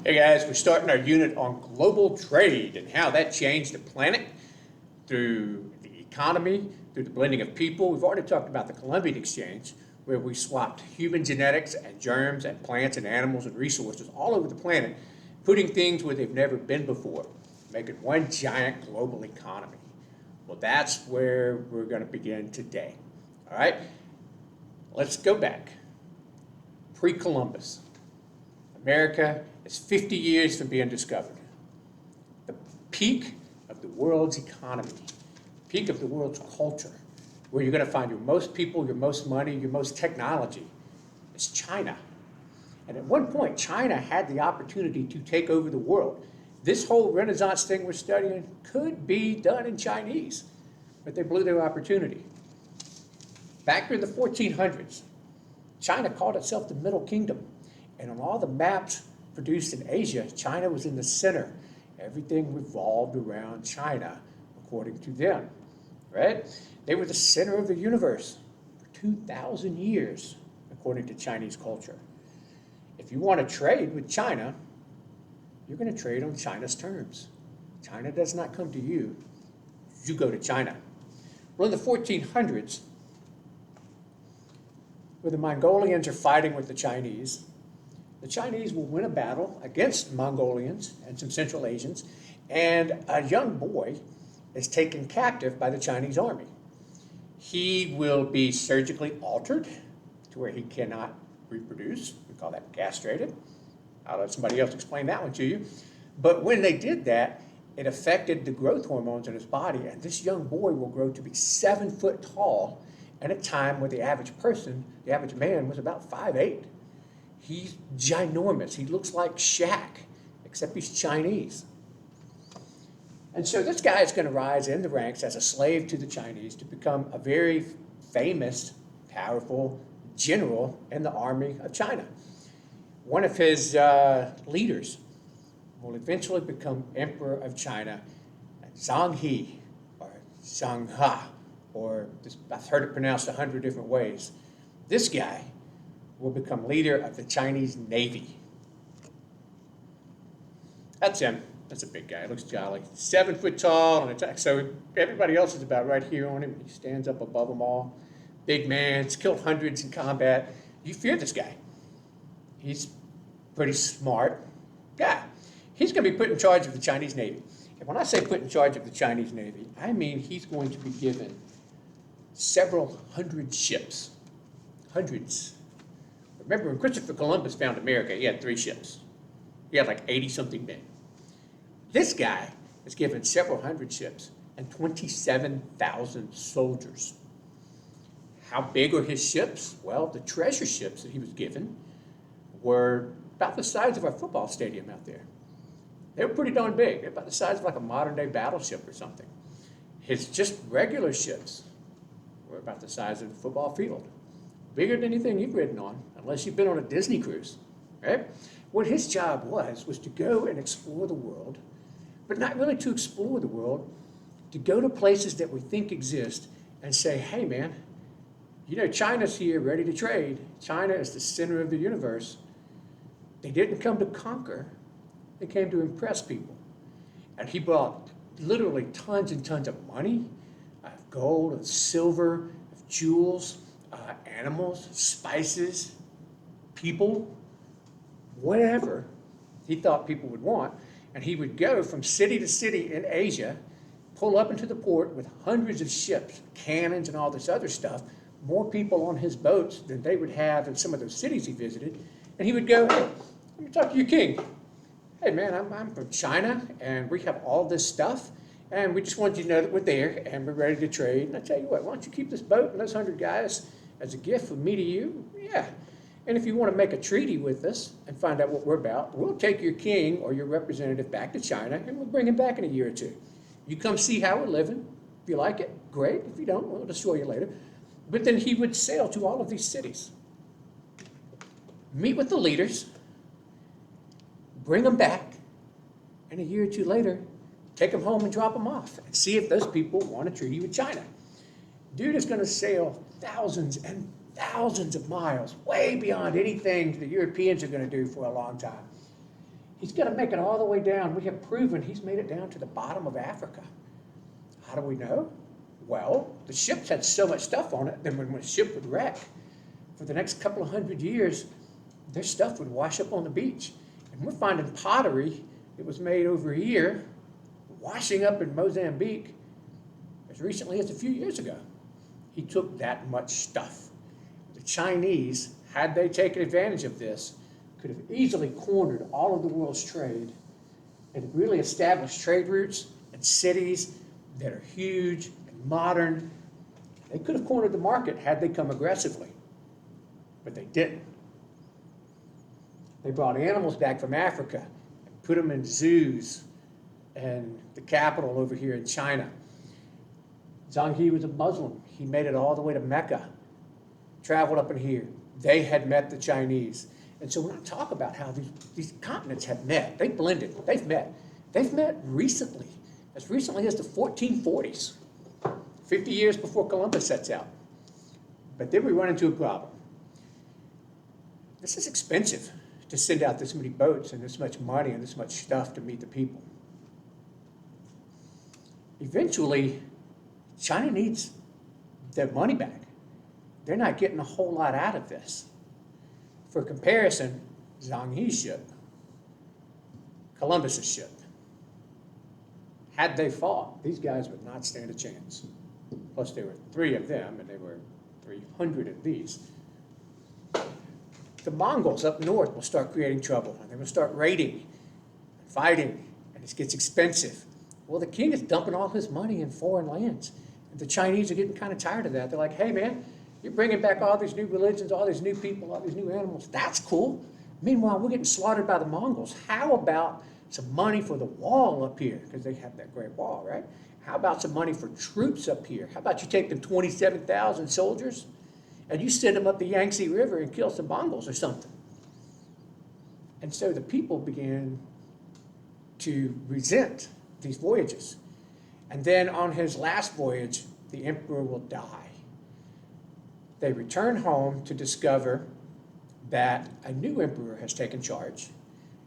Hey guys, we're starting our unit on global trade and how that changed the planet through the economy, through the blending of people. We've already talked about the Columbian Exchange, where we swapped human genetics and germs and plants and animals and resources all over the planet, putting things where they've never been before, making one giant global economy. Well, that's where we're going to begin today. All right, let's go back. Pre-Columbus. America is 50 years from being discovered. The peak of the world's economy, peak of the world's culture, where you're going to find your most people, your most money, your most technology, is China. And at one point, China had the opportunity to take over the world. This whole Renaissance thing we're studying could be done in Chinese, but they blew their opportunity. Back during the 1400s, China called itself the Middle Kingdom. And on all the maps produced in Asia, China was in the center. Everything revolved around China, according to them, right? They were the center of the universe for 2,000 years, according to Chinese culture. If you want to trade with China, you're going to trade on China's terms. China does not come to you. You go to China. Well, in the 1400s, where the Mongolians are fighting with the Chinese will win a battle against Mongolians and some Central Asians, and a young boy is taken captive by the Chinese army. He will be surgically altered to where he cannot reproduce. We call that castrated. I'll let somebody else explain that one to you. But when they did that, it affected the growth hormones in his body, and this young boy will grow to be 7 foot tall at a time where the average person, the average man, was about 5'8". He's ginormous. He looks like Shaq, except he's Chinese. And so this guy is going to rise in the ranks as a slave to the Chinese to become a very famous, powerful general in the army of China. One of his leaders will eventually become emperor of China, Zheng He, or Zheng He, or I've heard it pronounced 100 different ways. This guy will become leader of the Chinese Navy. That's him. That's a big guy. He looks jolly. 7 foot tall and attack. So everybody else is about right here on him. He stands up above them all. Big man. He's killed hundreds in combat. You fear this guy. He's pretty smart guy. He's going to be put in charge of the Chinese Navy. And when I say put in charge of the Chinese Navy, I mean he's going to be given several hundred ships. Hundreds. Remember, when Christopher Columbus found America, he had 3 ships. He had like 80-something men. This guy is given several hundred ships and 27,000 soldiers. How big are his ships? Well, the treasure ships that he was given were about the size of our football stadium out there. They were pretty darn big. They're about the size of like a modern-day battleship or something. His just regular ships were about the size of the football field. Bigger than anything you've ridden on, unless you've been on a Disney cruise, right? What his job was to go and explore the world, but not really to explore the world, to go to places that we think exist and say, hey man, you know, China's here ready to trade. China is the center of the universe. They didn't come to conquer, they came to impress people. And he brought literally tons and tons of money, of gold, of silver, of jewels, animals, spices, people, whatever he thought people would want. And he would go from city to city in Asia, pull up into the port with hundreds of ships, cannons, and all this other stuff, more people on his boats than they would have in some of those cities he visited. And he would go, hey, let me talk to your king. Hey man, I'm from China, and we have all this stuff, and we just want you to know that we're there, and we're ready to trade. And I tell you what, why don't you keep this boat and those 100 guys as a gift from me to you? Yeah. And if you want to make a treaty with us and find out what we're about, we'll take your king or your representative back to China, and we'll bring him back in a year or two. You come see how we're living. If you like it, great. If you don't, we'll destroy you later. But then he would sail to all of these cities, meet with the leaders, bring them back, and a year or two later, take them home and drop them off and see if those people want a treaty with China. Dude is going to sail thousands and thousands of miles, way beyond anything the Europeans are going to do for a long time. He's got to make it all the way down. We have proven he's made it down to the bottom of Africa. How do we know? Well, the ships had so much stuff on it that when a ship would wreck, for the next couple of 100 years, their stuff would wash up on the beach. And we're finding pottery that was made over here, washing up in Mozambique as recently as a few years ago. He took that much stuff. The Chinese, had they taken advantage of this, could have easily cornered all of the world's trade and really established trade routes and cities that are huge and modern. They could have cornered the market had they come aggressively, but they didn't. They brought animals back from Africa and put them in zoos and the capital over here in China. Zheng He was a Muslim. He made it all the way to Mecca, traveled up in here. They had met the Chinese. And so when I talk about how these continents have met, they blended, they've met. They've met recently as the 1440s, 50 years before Columbus sets out. But then we run into a problem. This is expensive to send out this many boats and this much money and this much stuff to meet the people. Eventually, China needs their money back. They're not getting a whole lot out of this. For comparison, Zheng He's ship, Columbus's ship. Had they fought, these guys would not stand a chance. Plus there were 3 of them and there were 300 of these. The Mongols up north will start creating trouble and they will start raiding and fighting and it gets expensive. Well, the king is dumping all his money in foreign lands. And the Chinese are getting kind of tired of that. They're like, hey man, you're bringing back all these new religions, all these new people, all these new animals. That's cool. Meanwhile, we're getting slaughtered by the Mongols. How about some money for the wall up here? Because they have that great wall, right? How about some money for troops up here? How about you take them 27,000 soldiers and you send them up the Yangtze River and kill some Mongols or something? And so the people began to resent these voyages. And then on his last voyage, the emperor will die. They return home to discover that a new emperor has taken charge,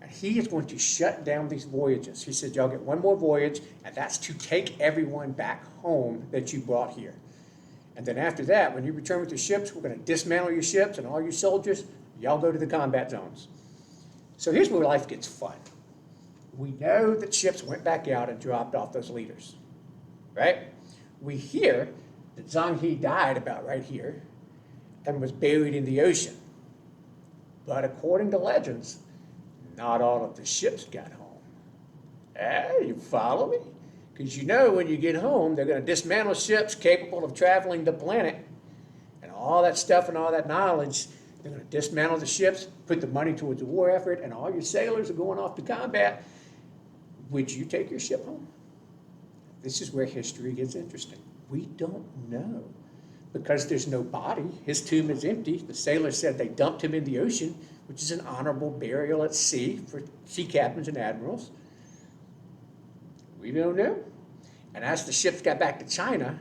and he is going to shut down these voyages. He said, y'all get one more voyage, and that's to take everyone back home that you brought here. And then after that, when you return with your ships, we're going to dismantle your ships and all your soldiers. Y'all go to the combat zones. So here's where life gets fun. We know that ships went back out and dropped off those leaders, right? We hear that Zheng He died about right here and was buried in the ocean. But according to legends, not all of the ships got home. You follow me? Because you know when you get home, they're going to dismantle ships capable of traveling the planet and all that stuff and all that knowledge. They're going to dismantle the ships, put the money towards the war effort, and all your sailors are going off to combat. Would you take your ship home? This is where history gets interesting. We don't know. Because there's no body, his tomb is empty. The sailors said they dumped him in the ocean, which is an honorable burial at sea for sea captains and admirals. We don't know. And as the ships got back to China,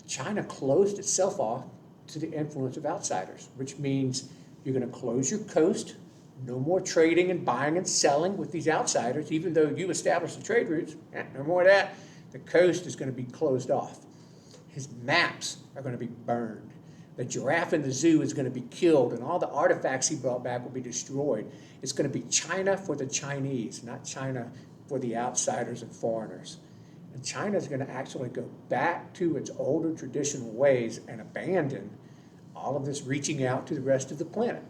China closed itself off to the influence of outsiders, which means you're going to close your coast, no more trading and buying and selling with these outsiders, even though you established the trade routes, no more of that. The coast is going to be closed off. His maps are going to be burned. The giraffe in the zoo is going to be killed, and all the artifacts he brought back will be destroyed. It's going to be China for the Chinese, not China for the outsiders and foreigners. And China is going to actually go back to its older traditional ways and abandon all of this reaching out to the rest of the planet.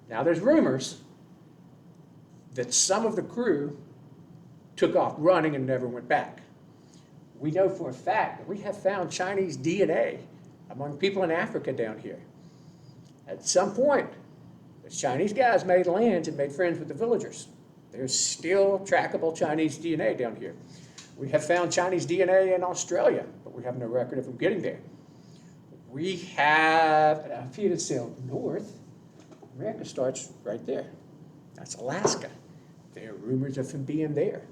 Now there's rumors that some of the crew took off running and never went back. We know for a fact that we have found Chinese DNA among people in Africa down here. At some point, the Chinese guys made lands and made friends with the villagers. There's still trackable Chinese DNA down here. We have found Chinese DNA in Australia, but we have no record of them getting there. We have, if you had sailed north, America starts right there. That's Alaska. There are rumors of him being there.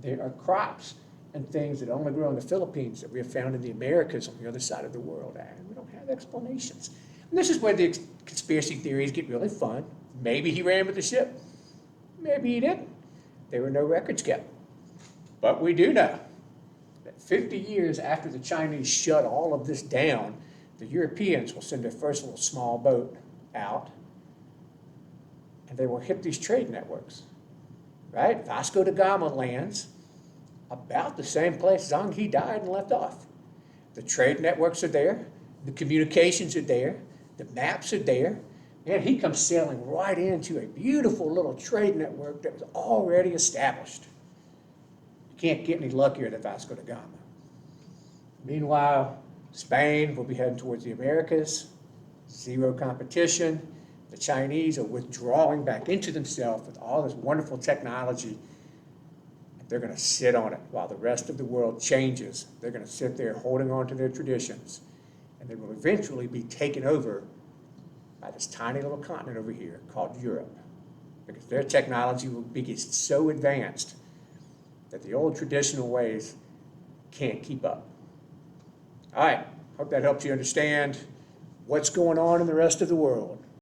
There are crops and things that only grow in the Philippines that we have found in the Americas on the other side of the world. And we don't have explanations. And this is where the conspiracy theories get really fun. Maybe he ran with the ship. Maybe he didn't. There were no records kept. But we do know that 50 years after the Chinese shut all of this down, the Europeans will send their first little small boat out, and they will hit these trade networks, right? Vasco da Gama lands about the same place Zheng He died and left off. The trade networks are there, the communications are there, the maps are there, and he comes sailing right into a beautiful little trade network that was already established. You can't get any luckier than Vasco da Gama. Meanwhile, Spain will be heading towards the Americas, zero competition. The Chinese are withdrawing back into themselves with all this wonderful technology. They're going to sit on it while the rest of the world changes. They're going to sit there holding on to their traditions, and they will eventually be taken over by this tiny little continent over here called Europe, because their technology will be so advanced that the old traditional ways can't keep up. All right, hope that helps you understand what's going on in the rest of the world.